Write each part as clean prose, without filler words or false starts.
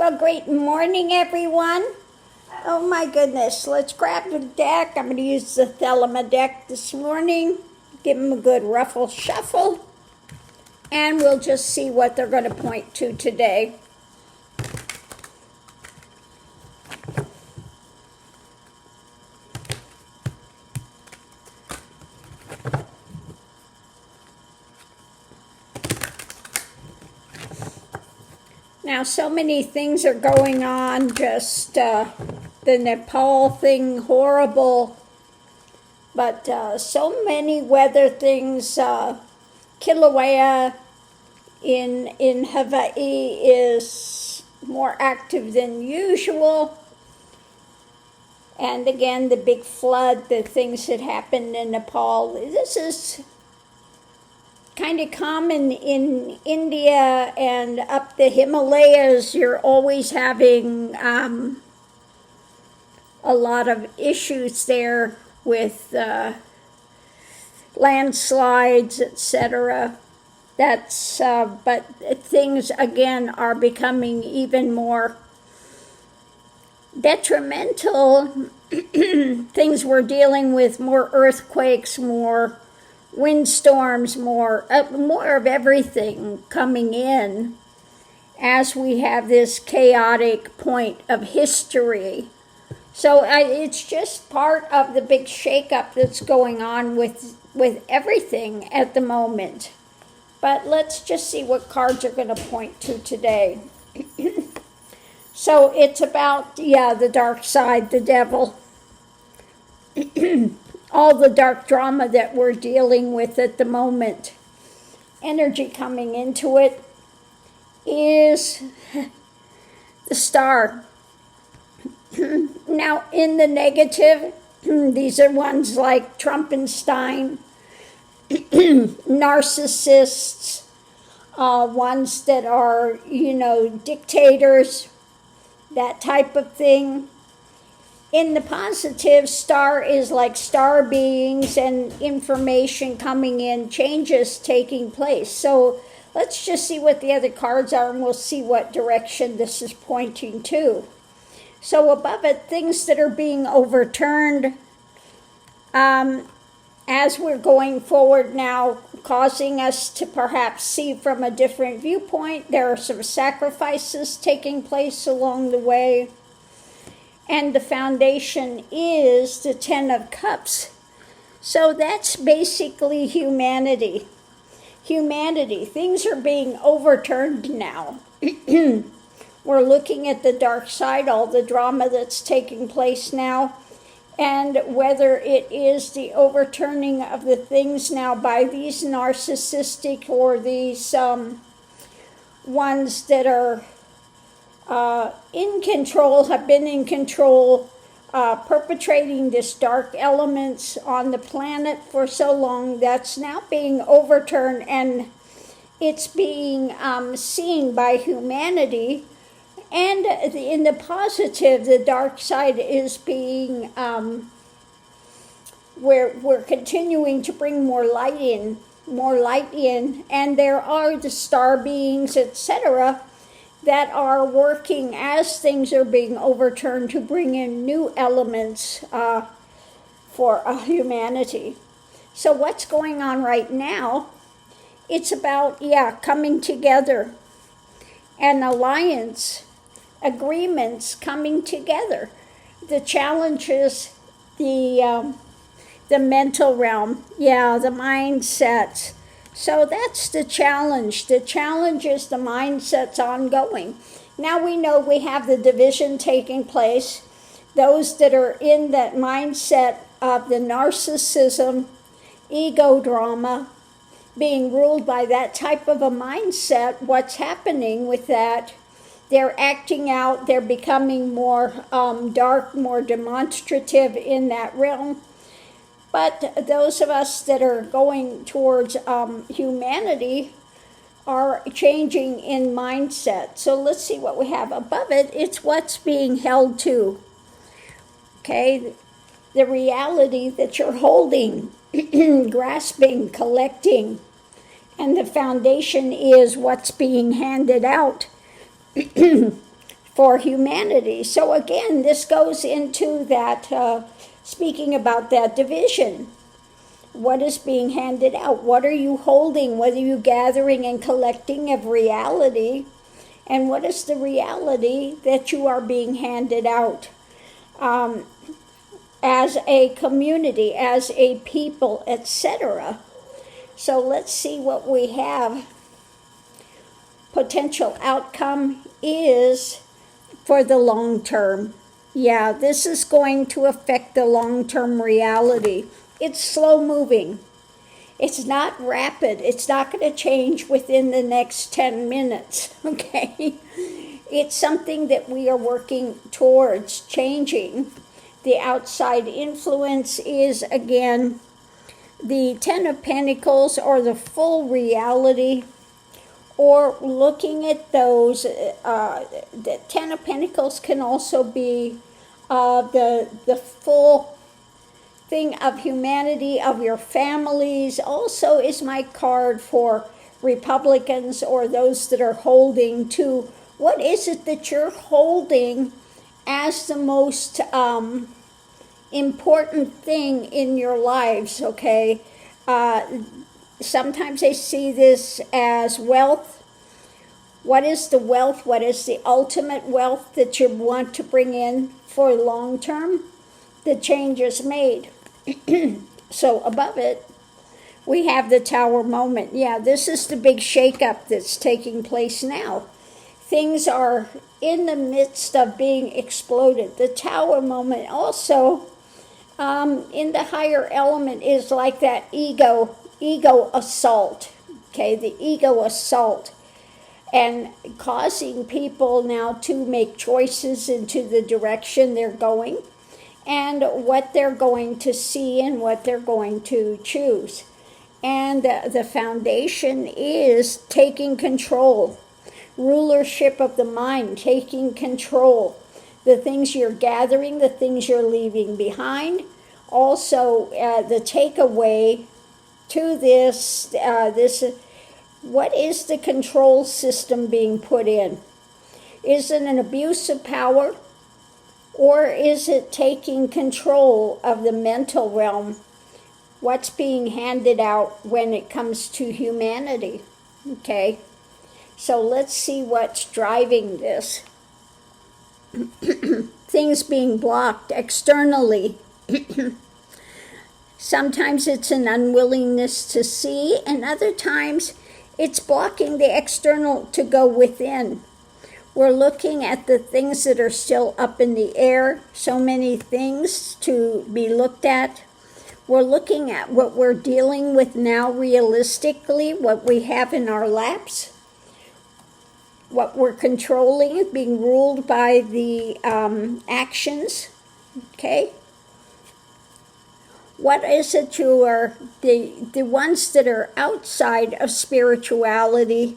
Well, great morning, everyone. Oh my goodness, let's grab the deck. I'm going to use the Thelema deck this morning. Give them a good ruffle shuffle. And we'll just see what they're going to point to today. Now, so many things are going on, just the Nepal thing, horrible, but so many weather things. Kilauea in Hawaii is more active than usual. And again, the big flood, the things that happened in Nepal. This is kind of common in India and up the Himalayas. You're always having a lot of issues there with landslides, etc. That's but things again are becoming even more detrimental. Things we're dealing with, more earthquakes, more windstorms, more of everything coming in as we have this chaotic point of history. So it's just part of the big shakeup that's going on with everything at the moment. But let's just see what cards are going to point to today. So it's about, the dark side, the devil. All the dark drama that we're dealing with at the moment. Energy coming into it is the star. Now, in the negative, these are ones like Trumpenstein, narcissists, ones that are, dictators, that type of thing. In the positive, star is like star beings and information coming in, changes taking place. So let's just see what the other cards are and we'll see what direction this is pointing to. So above it, things that are being overturned as we're going forward now, causing us to perhaps see from a different viewpoint. There are some sacrifices taking place along the way. And the foundation is the Ten of Cups. So that's basically humanity. Humanity. Things are being overturned now. We're looking at the dark side, all the drama that's taking place now. And whether it is the overturning of the things now by these narcissistic or these ones that are in control, have been in control, perpetrating this dark elements on the planet for so long, that's now being overturned and it's being seen by humanity. And in the positive, the dark side is being, we're continuing to bring more light in, and there are the star beings, etc., that are working as things are being overturned to bring in new elements for humanity. So what's going on right now? It's about, coming together, an alliance, agreements coming together. The challenges, the mental realm, the mindsets. So that's the challenge. The challenge is the mindset's ongoing. Now we know we have the division taking place. Those that are in that mindset of the narcissism, ego drama, being ruled by that type of a mindset, what's happening with that? They're acting out, they're becoming more dark, more demonstrative in that realm. But those of us that are going towards humanity are changing in mindset. So let's see what we have above it. It's what's being held to. Okay, the reality that you're holding, grasping, collecting, and the foundation is what's being handed out. for humanity. So again, this goes into that, speaking about that division. What is being handed out? What are you holding? What are you gathering and collecting of reality? And what is the reality that you are being handed out? As a community, as a people, etc. So let's see what we have. Potential outcome is for the long term. Yeah, this is going to affect the long-term reality. It's slow moving. It's not rapid. It's not going to change within the next 10 minutes, okay? It's something that we are working towards changing. The outside influence is, again, the Ten of Pentacles, or the full reality, or looking at those. The Ten of Pentacles can also be the full thing of humanity, of your families. Also is my card for Republicans, or those that are holding to what is it that you're holding as the most important thing in your lives, okay? Sometimes I see this as wealth. What is the wealth? What is the ultimate wealth that you want to bring in for long term? The change is made. So above it, we have the Tower moment. Yeah, this is the big shakeup that's taking place now. Things are in the midst of being exploded. The Tower moment also, in the higher element, is like that ego assault. Okay, the ego assault. And causing people now to make choices into the direction they're going, and what they're going to see and what they're going to choose. And the foundation is taking control. Rulership of the mind, taking control. The things you're gathering, the things you're leaving behind. Also, the takeaway to this, what is the control system being put in? Is it an abuse of power? Or is it taking control of the mental realm? What's being handed out when it comes to humanity? Okay, so let's see what's driving this. Things being blocked externally. Sometimes it's an unwillingness to see, and other times it's blocking the external to go within. We're looking at the things that are still up in the air, so many things to be looked at. We're looking at what we're dealing with now realistically, what we have in our laps, what we're controlling, being ruled by the actions, okay? What is it you are, the ones that are outside of spirituality,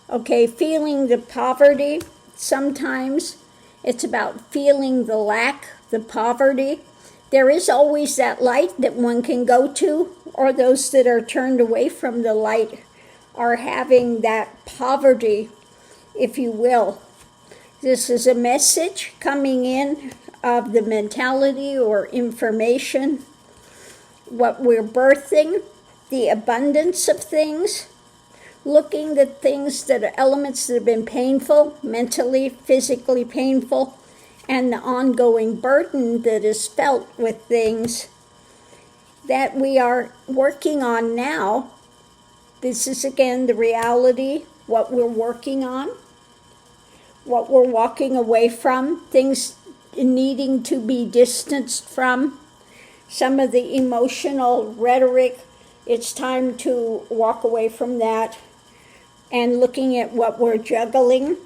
okay, feeling the poverty. Sometimes it's about feeling the lack, the poverty. There is always that light that one can go to, or those that are turned away from the light are having that poverty, if you will. This is a message coming in of the mentality or information, what we're birthing, the abundance of things. Looking at things that are elements that have been painful, mentally, physically painful, and the ongoing burden that is felt with things that we are working on now. This is again the reality, what we're working on, what we're walking away from, things needing to be distanced from, some of the emotional rhetoric. It's time to walk away from that. And looking at what we're juggling.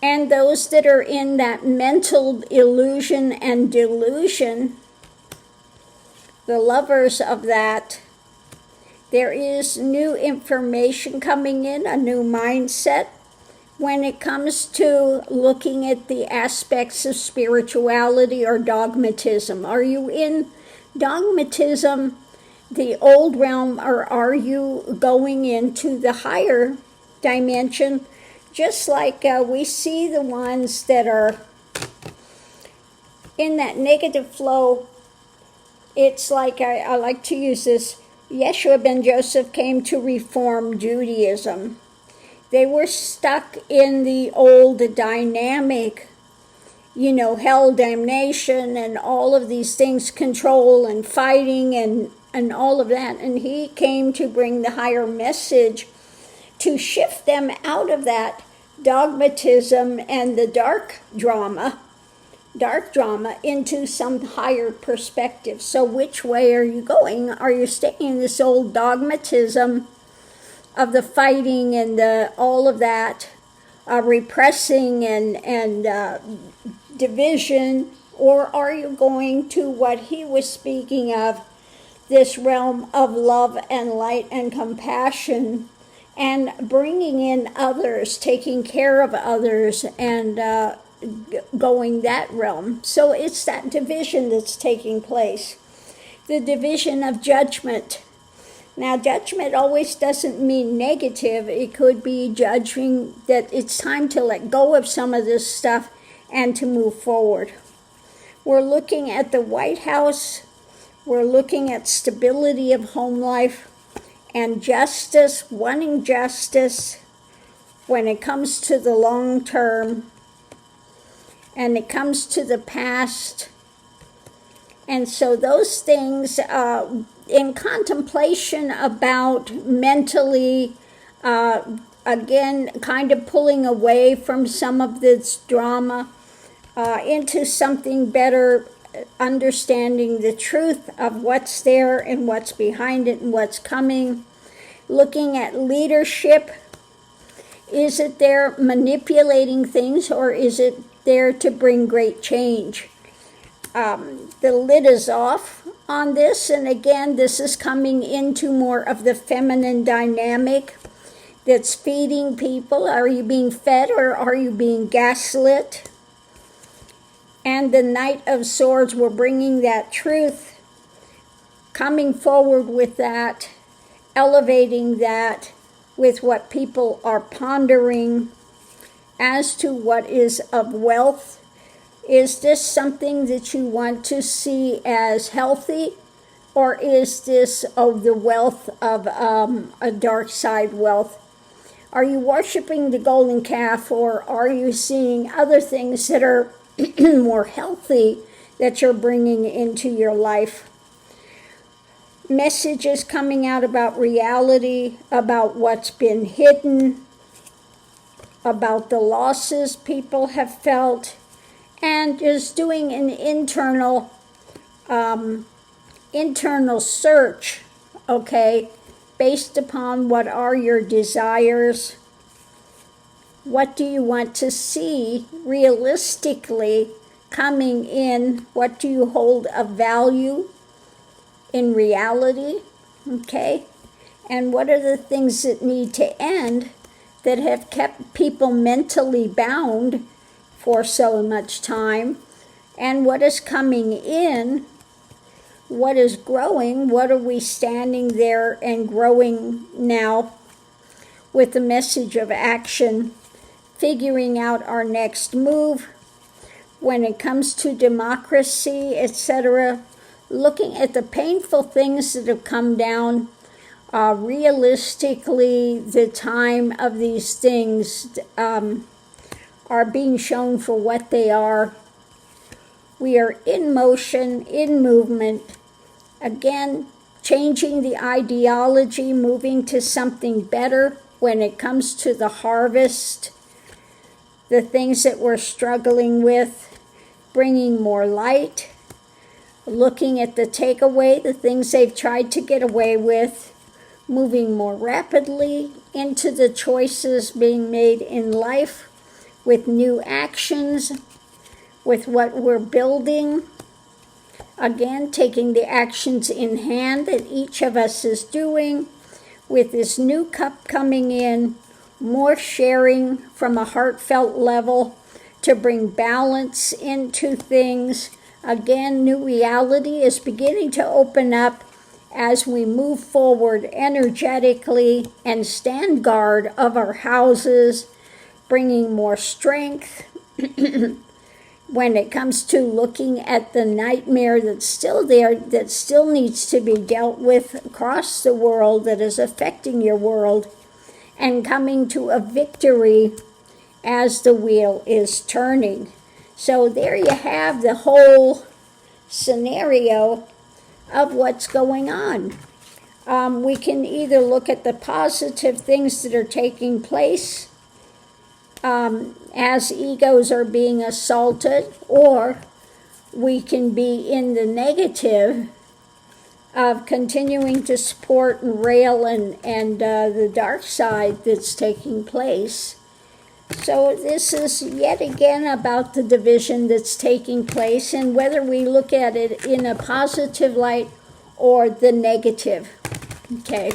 And those that are in that mental illusion and delusion, the lovers of that, there is new information coming in, a new mindset when it comes to looking at the aspects of spirituality or dogmatism. Are you in dogmatism, the old realm, or are you going into the higher dimension just like we see the ones that are in that negative flow. It's like, I like to use this, Yeshua ben Joseph came to reform Judaism. They were stuck in the old dynamic, hell, damnation, and all of these things, control and fighting and all of that. And he came to bring the higher message to shift them out of that dogmatism and the dark drama into some higher perspective. So which way are you going? Are you staying in this old dogmatism of the fighting and all of that, repressing and division, or are you going to what he was speaking of, this realm of love and light and compassion, and bringing in others, taking care of others, and going that realm? So it's that division that's taking place, the division of judgment. Now, judgment always doesn't mean negative. It could be judging that it's time to let go of some of this stuff and to move forward. We're looking at the White House. We're looking at stability of home life and justice, wanting justice when it comes to the long term and it comes to the past. And so those things, in contemplation about mentally, again, kind of pulling away from some of this drama into something better, understanding the truth of what's there and what's behind it and what's coming. Looking at leadership. Is it there manipulating things, or is it there to bring great change? The lid is off on this, and again, this is coming into more of the feminine dynamic that's feeding people. Are you being fed, or are you being gaslit? And the Knight of Swords, we're bringing that truth, coming forward with that, elevating that with what people are pondering as to what is of wealth. Is this something that you want to see as healthy, or is this the wealth of a dark side wealth? Are you worshiping the golden calf, or are you seeing other things that are more healthy that you're bringing into your life? Messages coming out about reality, about what's been hidden, about the losses people have felt, and just doing an internal search, okay, based upon what are your desires, what do you want to see realistically coming in, what do you hold of value in reality, okay, and what are the things that need to end that have kept people mentally bound for so much time, and what is coming in, what is growing, what are we standing there and growing now with the message of action, figuring out our next move when it comes to democracy, etc., looking at the painful things that have come down. Realistically, the time of these things are being shown for what they are. We are in motion, in movement. Again, changing the ideology, moving to something better when it comes to the harvest, the things that we're struggling with, bringing more light, looking at the takeaway, the things they've tried to get away with, moving more rapidly into the choices being made in life, with new actions, with what we're building. Again, taking the actions in hand that each of us is doing, with this new cup coming in, more sharing from a heartfelt level to bring balance into things. Again, new reality is beginning to open up as we move forward energetically and stand guard of our houses, bringing more strength. When it comes to looking at the nightmare that's still there, that still needs to be dealt with across the world, that is affecting your world, and coming to a victory as the wheel is turning. So there you have the whole scenario of what's going on. We can either look at the positive things that are taking place as egos are being assaulted, or we can be in the negative of continuing to support and rail and the dark side that's taking place. So this is yet again about the division that's taking place, and whether we look at it in a positive light or the negative. Okay.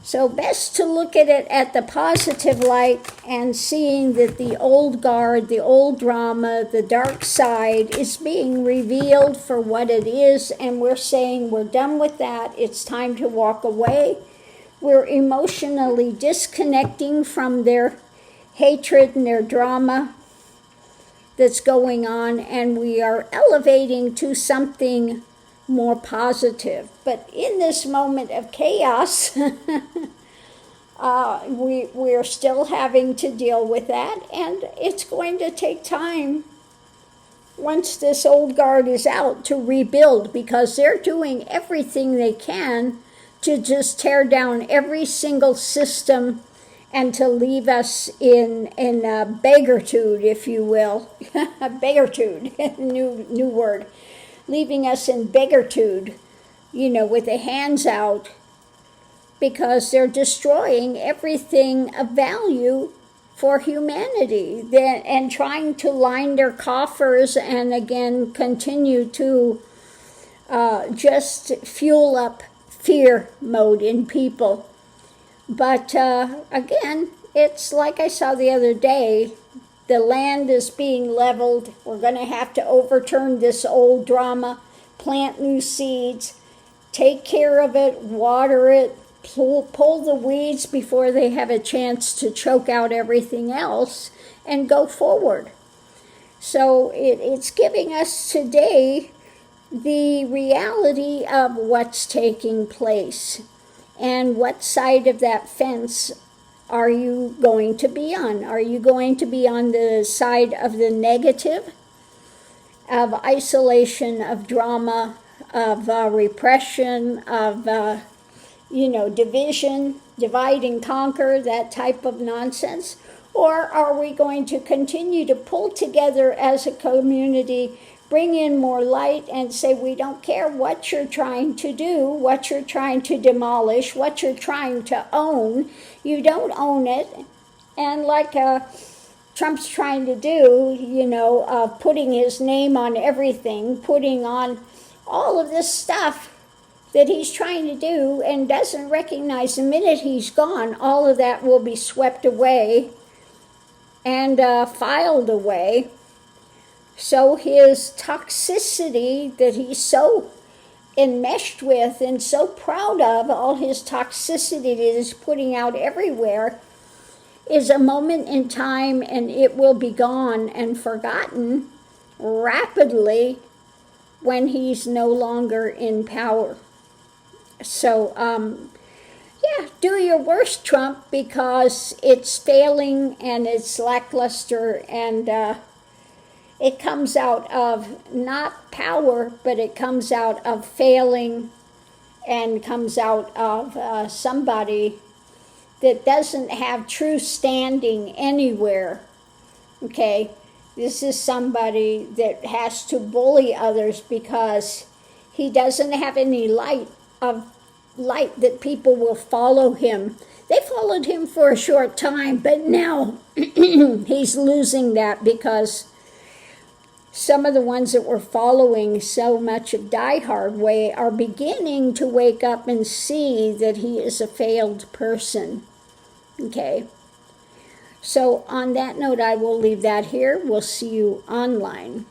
So best to look at it at the positive light and seeing that the old guard, the old drama, the dark side is being revealed for what it is, and we're saying we're done with that. It's time to walk away. We're emotionally disconnecting from their hatred and their drama that's going on, and we are elevating to something more positive. But in this moment of chaos, we're still having to deal with that, and it's going to take time once this old guard is out to rebuild, because they're doing everything they can to just tear down every single system and to leave us in beggartude, if you will. Beggartude, new word. Leaving us in beggartude, with the hands out, because they're destroying everything of value for humanity, and trying to line their coffers and again continue to just fuel up fear mode in people. But again, it's like I saw the other day, the land is being leveled. We're going to have to overturn this old drama, plant new seeds, take care of it, water it, pull the weeds before they have a chance to choke out everything else, and go forward. So it's giving us today the reality of what's taking place, and what side of that fence are you going to be on? Are you going to be on the side of the negative, of isolation, of drama, of repression, of division, divide and conquer, that type of nonsense? Or are we going to continue to pull together as a community, bring in more light, and say we don't care what you're trying to do, what you're trying to demolish, what you're trying to own, you don't own it. And like Trump's trying to do, putting his name on everything, putting on all of this stuff that he's trying to do, and doesn't recognize the minute he's gone, all of that will be swept away and filed away. So his toxicity that he's so enmeshed with and so proud of, all his toxicity that he's putting out everywhere, is a moment in time, and it will be gone and forgotten rapidly when he's no longer in power. So, do your worst, Trump, because it's failing and it's lackluster, and it comes out of not power, but it comes out of failing, and comes out of somebody that doesn't have true standing anywhere. Okay, this is somebody that has to bully others because he doesn't have any light that people will follow him. They followed him for a short time, but now he's losing that, because some of the ones that were following so much of Die Hard way are beginning to wake up and see that he is a failed person. Okay. So on that note, I will leave that here. We'll see you online.